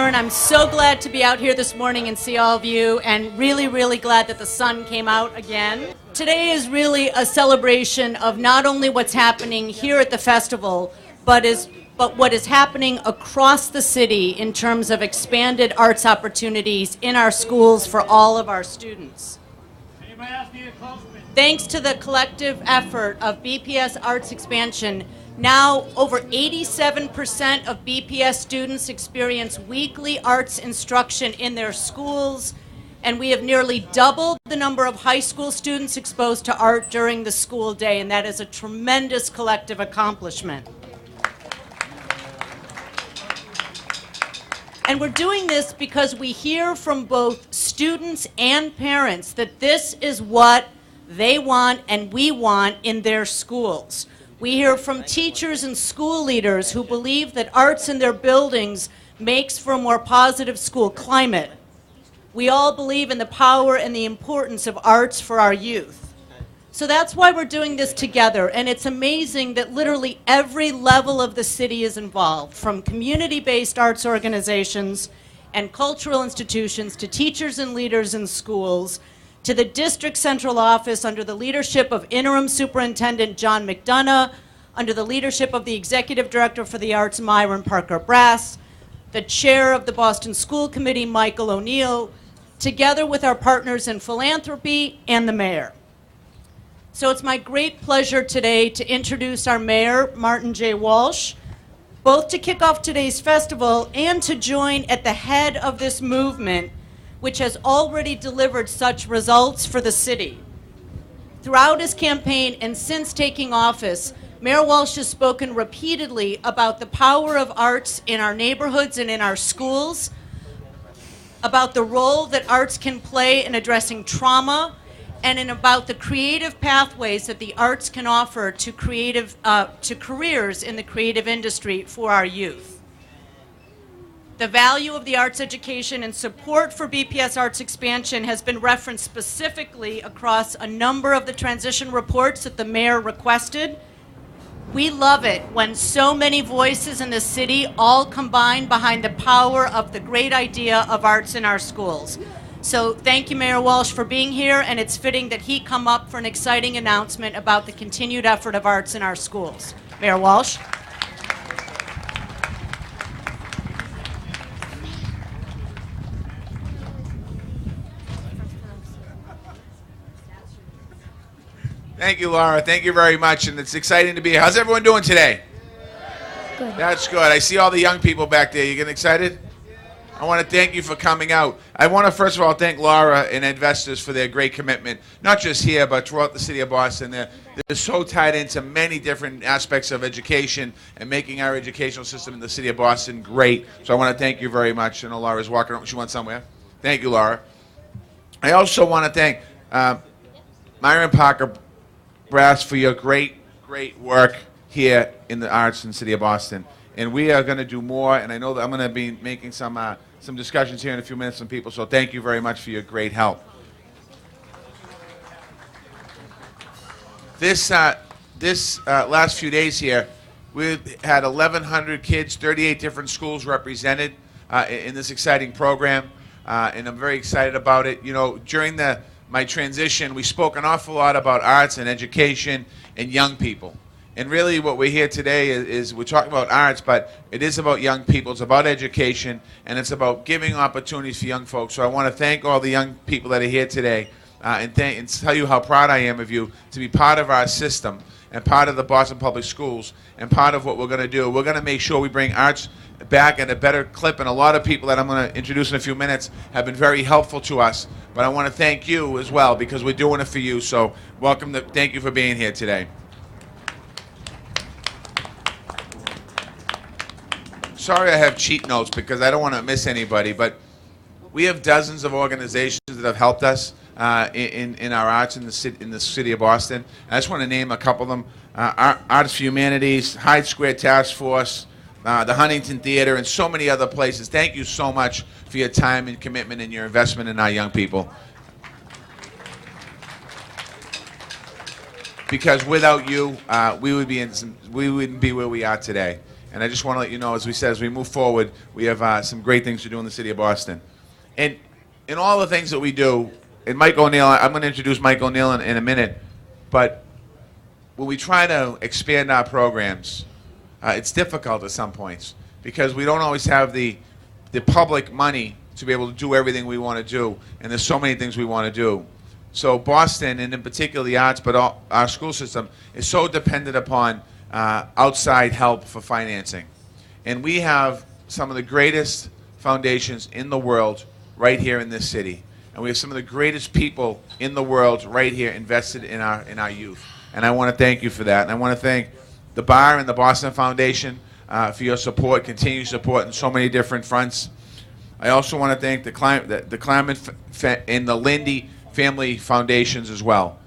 Karen. I'm so glad to be out here this morning and see all of you, and really, really glad that the sun came out again. Today is really a celebration of not only what's happening here at the festival, but what is happening across the city in terms of expanded arts opportunities in our schools for all of our students. Thanks to the collective effort of BPS Arts Expansion, now over 87% of BPS students experience weekly arts instruction in their schools, and we have nearly doubled the number of high school students exposed to art during the school day, and that is a tremendous collective accomplishment. And we're doing this because we hear from both students and parents that this is what they want and we want in their schools. We hear from teachers and school leaders who believe that arts in their buildings makes for a more positive school climate. We all believe in the power and the importance of arts for our youth. So that's why we're doing this together, and it's amazing that literally every level of the city is involved, from community-based arts organizations and cultural institutions to teachers and leaders in schools, to the district central office under the leadership of Interim Superintendent John McDonough, under the leadership of the Executive Director for the Arts, Myron Parker Brass, the Chair of the Boston School Committee, Michael O'Neill, together with our partners in philanthropy and the Mayor. So it's my great pleasure today to introduce our Mayor, Martin J. Walsh, both to kick off today's festival and to join at the head of this movement, which has already delivered such results for the city. Throughout his campaign and since taking office, Mayor Walsh has spoken repeatedly about the power of arts in our neighborhoods and in our schools, about the role that arts can play in addressing trauma, and about the creative pathways that the arts can offer to careers in the creative industry for our youth. The value of the arts education and support for BPS Arts Expansion has been referenced specifically across a number of the transition reports that the Mayor requested. We love it when so many voices in the city all combine behind the power of the great idea of arts in our schools. So thank you, Mayor Walsh, for being here, and it's fitting that he come up for an exciting announcement about the continued effort of arts in our schools. Mayor Walsh. Thank you, Laura. Thank you very much, and it's exciting to be here. How's everyone doing today? Good. That's good. I see all the young people back there. You getting excited? I want to thank you for coming out. I want to, first of all, thank Laura and investors for their great commitment, not just here, but throughout the city of Boston. They're so tied into many different aspects of education and making our educational system in the city of Boston great. So I want to thank you very much. I know Laura's walking around. She went somewhere. Thank you, Laura. I also want to thank Myron Parker Brass for your great work here in the arts in the city of Boston. And we are going to do more, and I know that I'm going to be making some discussions here in a few minutes with people, so thank you very much for your great help. This last few days here, we've had 1,100 kids, 38 different schools represented in this exciting program, and I'm very excited about it. You know, during my transition, we spoke an awful lot about arts and education and young people. And really what we're here today is we're talking about arts, but it is about young people. It's about education, and it's about giving opportunities for young folks. So I want to thank all the young people that are here today and tell you how proud I am of you to be part of our system and part of the Boston Public Schools and part of what we're going to do. We're going to make sure we bring arts back at a better clip, and a lot of people that I'm going to introduce in a few minutes have been very helpful to us. But I want to thank you as well because we're doing it for you. So thank you for being here today. Sorry I have cheat notes because I don't want to miss anybody, but we have dozens of organizations that have helped us in our arts in the city of Boston. I just want to name a couple of them. Arts for Humanities, Hyde Square Task Force, the Huntington Theater, and so many other places. Thank you so much for your time and commitment and your investment in our young people. Because without you, we wouldn't be where we are today. And I just want to let you know, as we said, as we move forward, we have some great things to do in the city of Boston. And in all the things that we do, and Mike O'Neill, I'm going to introduce Mike O'Neill in a minute, but when we try to expand our programs, it's difficult at some points because we don't always have the public money to be able to do everything we want to do, and there's so many things we want to do. So Boston, and in particular the arts, but our school system, is so dependent upon outside help for financing. And we have some of the greatest foundations in the world right here in this city. And we have some of the greatest people in the world right here invested in our youth. And I want to thank you for that. And I want to thank the Bar and the Boston Foundation for your support, continued support in so many different fronts. I also want to thank the Climate and the Lindy Family Foundations as well.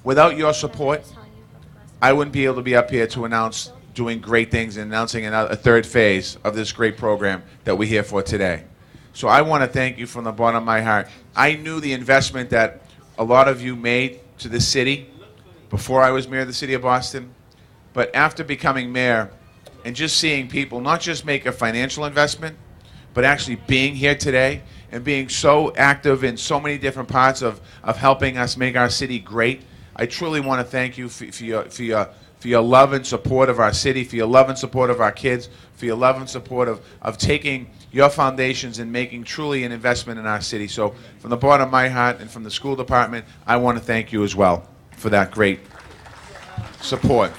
Without your support, I wouldn't be able to be up here to announce doing great things and announcing a third phase of this great program that we're here for today. So I want to thank you from the bottom of my heart. I knew the investment that a lot of you made to this city before I was mayor of the city of Boston, but after becoming mayor and just seeing people not just make a financial investment, but actually being here today and being so active in so many different parts of helping us make our city great, I truly want to thank you for your love and support of our city, for your love and support of our kids, for your love and support of taking your foundations and making truly an investment in our city. So from the bottom of my heart and from the school department, I want to thank you as well for that great support.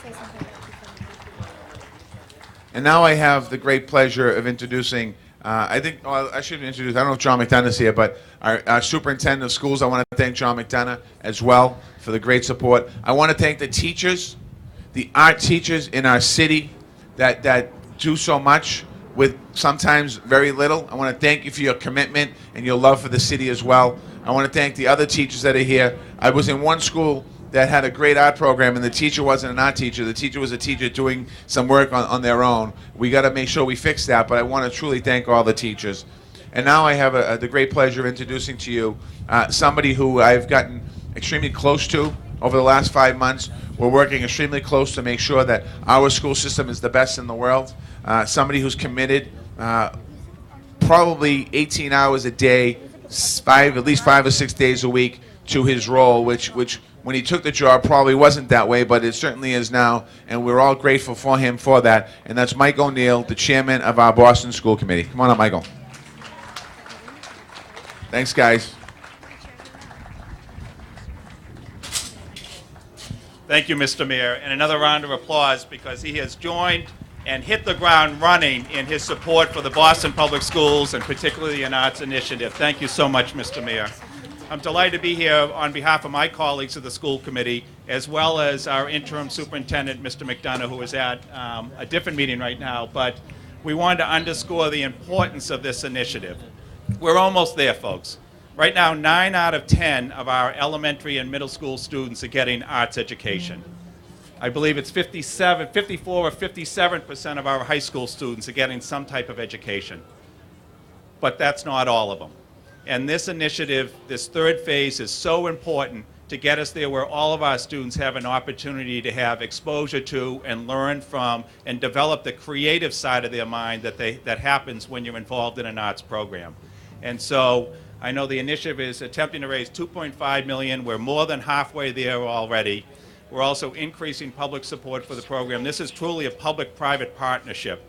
And now I have the great pleasure of introducing, I should introduce, I don't know if John McDonough's here, but our superintendent of schools. I want to thank John McDonough as well for the great support. I want to thank the teachers, the art teachers in our city that do so much with sometimes very little. I want to thank you for your commitment and your love for the city as well. I want to thank the other teachers that are here. I was in one school that had a great art program, and the teacher wasn't an art teacher. The teacher was a teacher doing some work on their own. We got to make sure we fix that, but I want to truly thank all the teachers. And now I have the great pleasure of introducing to you somebody who I've gotten extremely close to over the last 5 months. We're working extremely close to make sure that our school system is the best in the world. Somebody who's committed probably 18 hours a day, at least 5 or 6 days a week to his role, which when he took the job probably wasn't that way, but it certainly is now, and we're all grateful for him for that. And that's Mike O'Neill, the chairman of our Boston School Committee. Come on up, Michael. Thanks, guys. Thank you, Mr. Mayor, and another round of applause because he has joined and hit the ground running in his support for the Boston Public Schools and particularly an arts initiative. Thank you so much, Mr. Mayor. I'm delighted to be here on behalf of my colleagues of the school committee, as well as our interim superintendent, Mr. McDonough, who is at a different meeting right now, but we wanted to underscore the importance of this initiative. We're almost there, folks. Right now, 9 out of 10 of our elementary and middle school students are getting arts education. I believe it's 54 or 57% of our high school students are getting some type of education. But that's not all of them. And this initiative, this third phase, is so important to get us there where all of our students have an opportunity to have exposure to and learn from and develop the creative side of their mind that happens when you're involved in an arts program. And so I know the initiative is attempting to raise $2.5 million. We're more than halfway there already. We're also increasing public support for the program. This is truly a public-private partnership,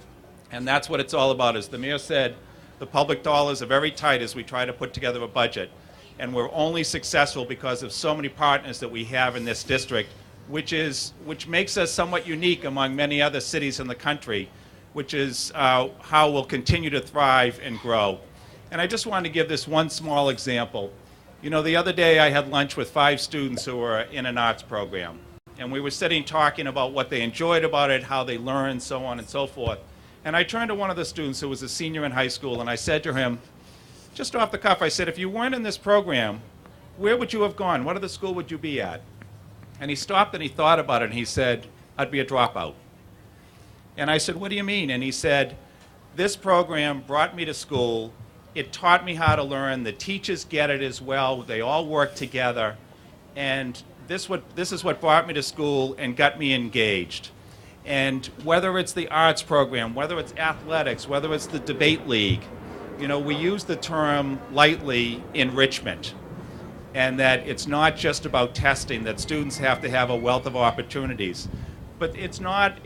and that's what it's all about. As the mayor said, the public dollars are very tight as we try to put together a budget, and we're only successful because of so many partners that we have in this district, which makes us somewhat unique among many other cities in the country, which is how we'll continue to thrive and grow. And I just wanted to give this one small example. You know, the other day I had lunch with 5 students who were in an arts program, and we were sitting talking about what they enjoyed about it, how they learned, so on and so forth. And I turned to one of the students who was a senior in high school, and I said to him, just off the cuff, I said, if you weren't in this program, where would you have gone? What other school would you be at? And he stopped and he thought about it, and he said, I'd be a dropout. And I said, what do you mean? And he said, this program brought me to school. It taught me how to learn. The teachers get it as well. They all work together. And this is what brought me to school and got me engaged. And whether it's the arts program, whether it's athletics, whether it's the debate league, you know, we use the term lightly enrichment, and that it's not just about testing, that students have to have a wealth of opportunities. But it's not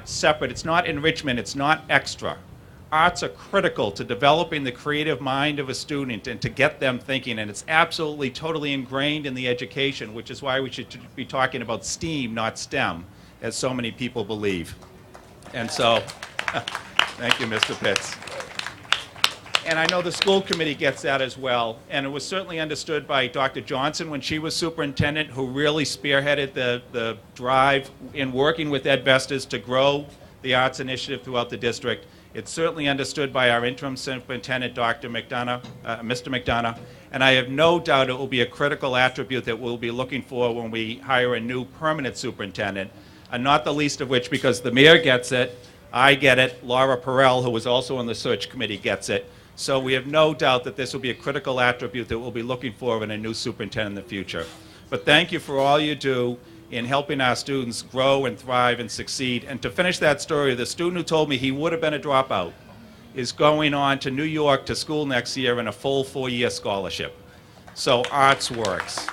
separate, it's not enrichment, it's not extra. Arts are critical to developing the creative mind of a student and to get them thinking, and it's absolutely totally ingrained in the education, which is why we should be talking about STEAM, not STEM, as so many people believe. And so, thank you, Mr. Pitts. And I know the school committee gets that as well, and it was certainly understood by Dr. Johnson when she was superintendent, who really spearheaded the drive in working with Ed Vestas to grow the arts initiative throughout the district. It's certainly understood by our interim superintendent, Dr. McDonough, Mr. McDonough, and I have no doubt it will be a critical attribute that we'll be looking for when we hire a new permanent superintendent, and not the least of which, because the mayor gets it, I get it, Laura Perrell, who was also on the search committee, gets it. So we have no doubt that this will be a critical attribute that we'll be looking for in a new superintendent in the future. But thank you for all you do in helping our students grow and thrive and succeed. And to finish that story, the student who told me he would have been a dropout is going on to New York to school next year in a full 4-year scholarship. So arts works.